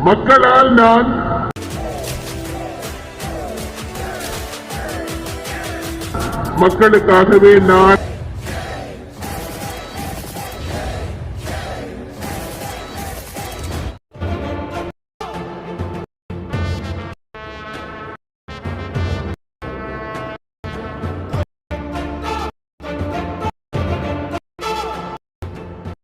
மக்களால் நான் மக்களுக்காகவே நான்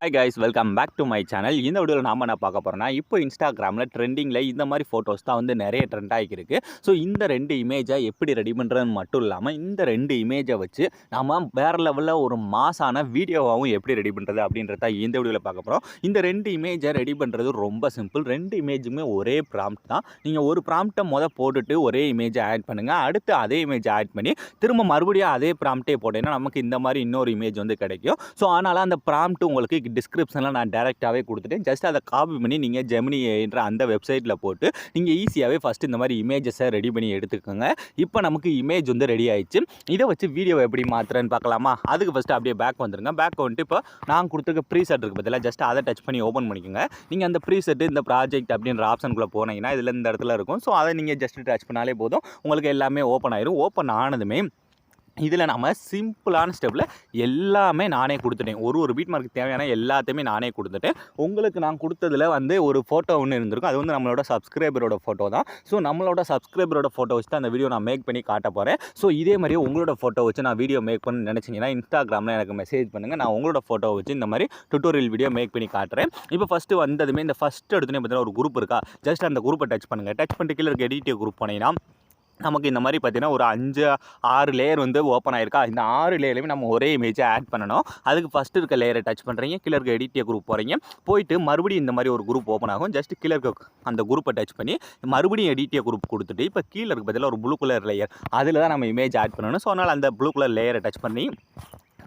hi guys, welcome back to my channel. இந்த வீடியோவில் நாம் என்ன பார்க்க போகிறோம்னா, இப்போ இன்ஸ்டாகிராமில் ட்ரெண்டிங்கில் இந்த மாதிரி ஃபோட்டோஸ் தான் வந்து நிறைய ட்ரெண்ட் ஆகிருக்கு. ஸோ இந்த 2 இமேஜை எப்படி ரெடி பண்ணுறதுன்னு மட்டும் இல்லாமல், இந்த 2 இமேஜை வச்சு நம்ம வேறு லெவலில் ஒரு மாசான வீடியோவாகவும் எப்படி ரெடி பண்ணுறது அப்படின்றத இந்த வீடியோவில் பார்க்க போகிறோம். இந்த 2 இமேஜை ரெடி பண்ணுறது ரொம்ப சிம்பிள். 2 இமேஜுமே ஒரே ப்ராம்ப்ட் தான். நீங்கள் ஒரு ப்ராம்ப்டை போட்டுட்டு ஒரே இமேஜை ஆட் பண்ணுங்கள். அடுத்து அதே இமேஜை ஆட் பண்ணி திரும்ப மறுபடியும் அதே ப்ராம்ப்டே போட்டேன்னா நமக்கு இந்த மாதிரி இன்னொரு இமேஜ் வந்து கிடைக்கும். ஸோ அதனால் அந்த ப்ராம்ப்ட் உங்களுக்கு டிஸ்கிரிப்ஷனில் நான் டேரெக்டாகவே கொடுத்துட்டேன். ஜஸ்ட் அதை காப்பி பண்ணி நீங்கள் ஜெமினி என்ற அந்த வெப்சைட்டில் போட்டு நீங்கள் ஈஸியாகவே ஃபஸ்ட்டு இந்த மாதிரி இமேஜஸை ரெடி பண்ணி எடுத்துக்கோங்க. இப்போ நமக்கு இமேஜ் வந்து ரெடி ஆயிடுச்சு. இதை வச்சு வீடியோவை எப்படி மாற்றுறேன்னு பார்க்கலாமா? அதுக்கு ஃபஸ்ட்டு அப்படியே பேக் வந்துருங்க. பேக் வந்துட்டு இப்போ நான் கொடுத்துருக்க ப்ரீசெட் இருக்குது பார்த்தீங்களா, ஜஸ்ட் அதை டச் பண்ணி ஓப்பன் பண்ணிக்கோங்க. நீங்கள் அந்த ப்ரீசெட்டு இந்த ப்ராஜெக்ட் அப்படின்ற ஆப்ஷனுக்குள்ளே போனீங்கன்னா இதில் இந்த இடத்துல இருக்கும். ஸோ அதை நீங்கள் ஜஸ்ட் டச் பண்ணாலே போதும், உங்களுக்கு எல்லாமே ஓப்பன் ஆயிரும். ஓப்பன் ஆனதுமே இதில் நம்ம சிம்பிளான ஸ்டெப்பில் எல்லாமே நானே கொடுத்துட்டேன். ஒரு பீட் மார்க்கு தேவையான எல்லாத்தையுமே நானே கொடுத்துட்டேன். உங்களுக்கு நான் கொடுத்ததில் வந்து ஒரு ஃபோட்டோ ஒன்று இருந்திருக்கும். அது வந்து நம்மளோட சப்ஸ்கிரைபரோட ஃபோட்டோ தான். ஸோ நம்மளோட சப்ஸ்கிரைபரோட ஃபோட்டோ வச்சு தான் அந்த வீடியோ நான் மேக் பண்ணி காட்ட போகிறேன். ஸோ இதே மாதிரியே உங்களோட ஃபோட்டோ வச்சு நான் வீடியோ மேக் பண்ண நினச்சிங்கன்னா இன்ஸ்டாகிராமில் எனக்கு மெசேஜ் பண்ணுங்கள். நான் உங்களோட ஃபோட்டோ வச்சு இந்த மாதிரி டுட்டோரியல் வீடியோ மேக் பண்ணி காட்டுறேன். இப்போ ஃபஸ்ட்டு வந்ததுமே இந்த ஃபஸ்ட்டு எடுத்துனே பார்த்தீங்கன்னா ஒரு குரூப் இருக்கா, ஜஸ்ட் அந்த குரூப்பை டச் பண்ணுங்கள். டச் பண்ணிட்டு கீழே இருக்க எடிட்டிவ் குரூப் போனீங்கன்னா நமக்கு இந்த மாதிரி பார்த்தீங்கன்னா ஒரு 5-6 லேயர் வந்து ஓப்பன் ஆயிருக்கா. இந்த 6 லேயர்லையுமே நம்ம ஒரே இமேஜை ஆட் பண்ணணும். அதுக்கு ஃபஸ்ட்டு இருக்க லேயரை டச் பண்ணுறீங்க. கீழே இருக்க எடிட்டிவ் குரூப் போகிறீங்க. போயிட்டு மறுபடியும் இந்த மாதிரி ஒரு குரூப் ஓப்பன் ஆகும். ஜஸ்ட் கீழே இருக்க அந்த குரூப்பை டச் பண்ணி மறுபடியும் எடிட்டிவ் குரூப் கொடுத்துட்டு இப்போ கீழே இருக்க பதிலாக ஒரு ப்ளூ கலர் லேயர், அதில் தான் நம்ம இமேஜ் ஆட் பண்ணணும். ஸோ அதனால் அந்த ப்ளூ கலர் லேயரை டச் பண்ணி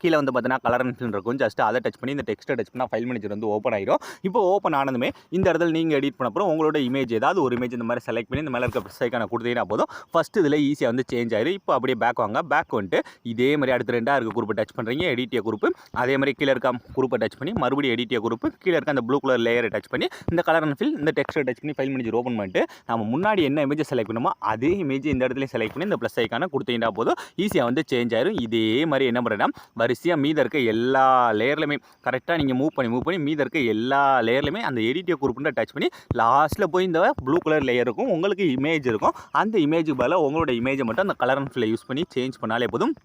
கீழே வந்து பார்த்தீங்கன்னா கலர் அண்ட் ஃபில் இருக்கும். ஜஸ்ட் அதை டச் பண்ணி இந்த டெக்ஸ்ட்டை டச் பண்ணால் ஃபைல் மேனேஜர் வந்து ஓப்பன் ஆகிடும். இப்போ ஓப்பன் ஆனதுமே இந்த இடத்துல நீங்கள் எடிட் பண்ண அப்புறம் உங்களோட இமேஜ் ஏதாவது ஒரு இமேஜ் இந்த மாதிரி செலக்ட் பண்ணி இந்த மேலே இருக்க ப்ளஸ் ஐக்கானை கொடுத்தீங்கன்னா போதும். ஃபஸ்ட்டு இதில் ஈஸியாக வந்து சேஞ்ச் ஆயிடும். இப்போ அப்படியே பேக் வாங்க. பேக் வந்துட்டு இதே மாதிரி அடுத்து 2 இருக்க குரூப்பை டச் பண்ணுறீங்க, எடிட்டிய குரூப். அதே மாதிரி கீழே இருக்க குரூப்பை டச் பண்ணி மறுபடியும் எடிட்டிய குரூப், கீழே இருக்க அந்த ப்ளூ கலர் லேயரை டச் பண்ணி இந்த கலர் அண்ட் ஃபில் இந்த டெக்ஸ்ட்டை டச் பண்ணி ஃபைல் மேனேஜர் ஓப்பன் பண்ணிட்டு நம்ம முன்னாடி என்ன இமேஜை செலக்ட் பண்ணுமோ அதே இமேஜ் இந்த இடத்துல செலக்ட் பண்ணி இந்த ப்ளஸ் ஐக்கானை கொடுத்தீங்கன்னா போதும், ஈஸியாக வந்து சேஞ்ச் ஆயிடும். இதே மாதிரி என்ன பண்ணுறேன்னா வரிசையாக மீத இருக்க எல்லா லேயர்லையுமே கரெக்டாக நீங்கள் மூவ் பண்ணி மீத இருக்க எல்லா லேயர்லையுமே அந்த எடிட்டிவ் குரூப்னு டச் பண்ணி லாஸ்ட்டில் போய் இந்த ப்ளூ கலர் லேயர் இருக்கும், உங்களுக்கு இமேஜ் இருக்கும். அந்த இமேஜுக்கு பதிலாக உங்களோட இமேஜை மட்டும் அந்த கலர் அண்ட் ஃபில்லை யூஸ் பண்ணி சேஞ்ச் பண்ணாலே போதும்.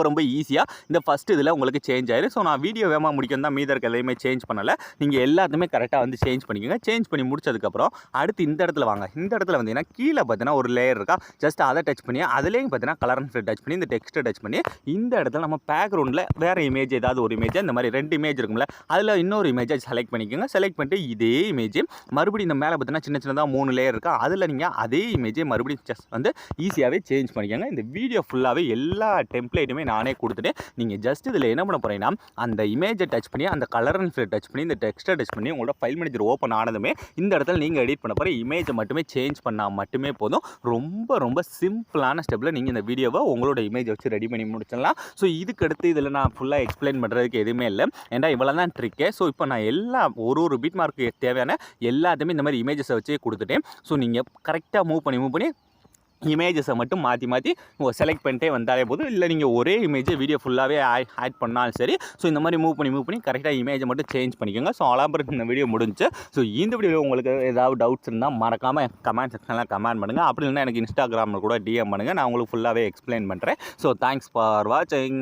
ரொம்ப ஈஸியாக இந்த ஃபஸ்ட்டு இதில் உங்களுக்கு சேஞ்ச் ஆயிடும். ஸோ நான் வீடியோ வேகமாக முடிக்கணும் தான் மீத இருக்க எதையுமே சேஞ்ச் பண்ணலை. நீங்கள் எல்லாத்தையுமே கரெக்டாக வந்து சேஞ்ச் பண்ணிக்கோங்க. சேஞ்ச் பண்ணி முடிச்சதுக்கப்புறம் அடுத்து இந்த இடத்துல வாங்க. இந்த இடத்துல வந்தீங்கன்னா கீழே பார்த்தீங்கன்னா ஒரு லேயர் இருக்கா, ஜஸ்ட் அதை டச் பண்ணி அதுலேயும் பார்த்தீங்கன்னா கலர் அண்ட் ஃபில் டச் பண்ணி இந்த டெக்ஸ்ட்டை டச் பண்ணி இந்த இடத்துல நம்ம பேக்ரவுண்டில் வேறு இமேஜ் ஏதாவது ஒரு இமேஜ் இந்த மாதிரி 2 இமேஜ் இருக்கும்ல, அதில் இன்னொரு இமேஜை செலக்ட் பண்ணிக்கோங்க. செலக்ட் பண்ணிட்டு இதே இமேஜ் மறுபடியும் இந்த மேலே பார்த்தீங்கன்னா சின்னதாக 3 லேயர் இருக்கா, அதில் நீங்கள் அதே இமேஜை மறுபடியும் ஜஸ்ட் வந்து ஈஸியாகவே சேஞ்ச் பண்ணிக்கோங்க. இந்த வீடியோ ஃபுல்லாகவே எல்லா டெம்ப்ளேட்டுமே நானே கொடுத்துட்டு நீங்கள் ஜஸ்ட் இதில் என்ன பண்ண போகிறீங்கன்னா அந்த இமேஜை டச் பண்ணி அந்த கலர் அண்ட் ஃபில் டச் பண்ணி இந்த டெக்ஸ்ட்டை டச் பண்ணி உங்களோட ஃபைல் மேனேஜர் ஓப்பன் ஆனதுமே இந்த இடத்துல நீங்கள் எடிட் பண்ண போகிற இமேஜை மட்டுமே சேஞ்ச் பண்ணால் மட்டுமே போதும். ரொம்ப சிம்பிளான ஸ்டெப்பில் நீங்கள் இந்த வீடியோவை உங்களோட இமேஜை வச்சு ரெடி பண்ணி முடிச்சிடலாம். ஸோ இதுக்கு அடுத்து இதில் நான் ஃபுல்லாக எக்ஸ்பிளைன் பண்ணுறதுக்கு எதுவுமே இல்லை, ஏன்னா இவ்வளோ தான் ட்ரிக்கே. ஸோ இப்போ நான் எல்லா ஒரு பீட் மார்க்கு தேவையான எல்லாத்தையுமே இந்த மாதிரி இமேஜஸை வச்சே கொடுத்துட்டேன். ஸோ நீங்கள் கரெக்டாக மூவ் பண்ணி இமேஜஸை மட்டும் மாற்றி செலக்ட் பண்ணிட்டே வந்தாலே போதும். இல்லை நீங்கள் ஒரே இமேஜை வீடியோ ஃபுல்லாகவே ஆட் பண்ணாலும் சரி. ஸோ இந்த மாதிரி மூவ் பண்ணி கரெக்டாக இமேஜை மட்டும் சேஞ்ச் பண்ணிக்கோங்க. ஸோ அலாபரேட் இந்த வீடியோ முடிஞ்சு. ஸோ இந்த வீடியோவில் உங்களுக்கு ஏதாவது டவுட்ஸ் இருந்தால் மறக்காமல் கமெண்ட் செக்ஷனில் கமெண்ட் பண்ணுங்கள். அப்படி இல்லைன்னா எனக்கு இன்ஸ்டாகிராமில் கூட டிஎம் பண்ணுங்கள். நான் உங்களுக்கு ஃபுல்லாகவே எக்ஸ்பிளைன் பண்ணுறேன். ஸோ தேங்க்ஸ் ஃபார் வாட்சிங்.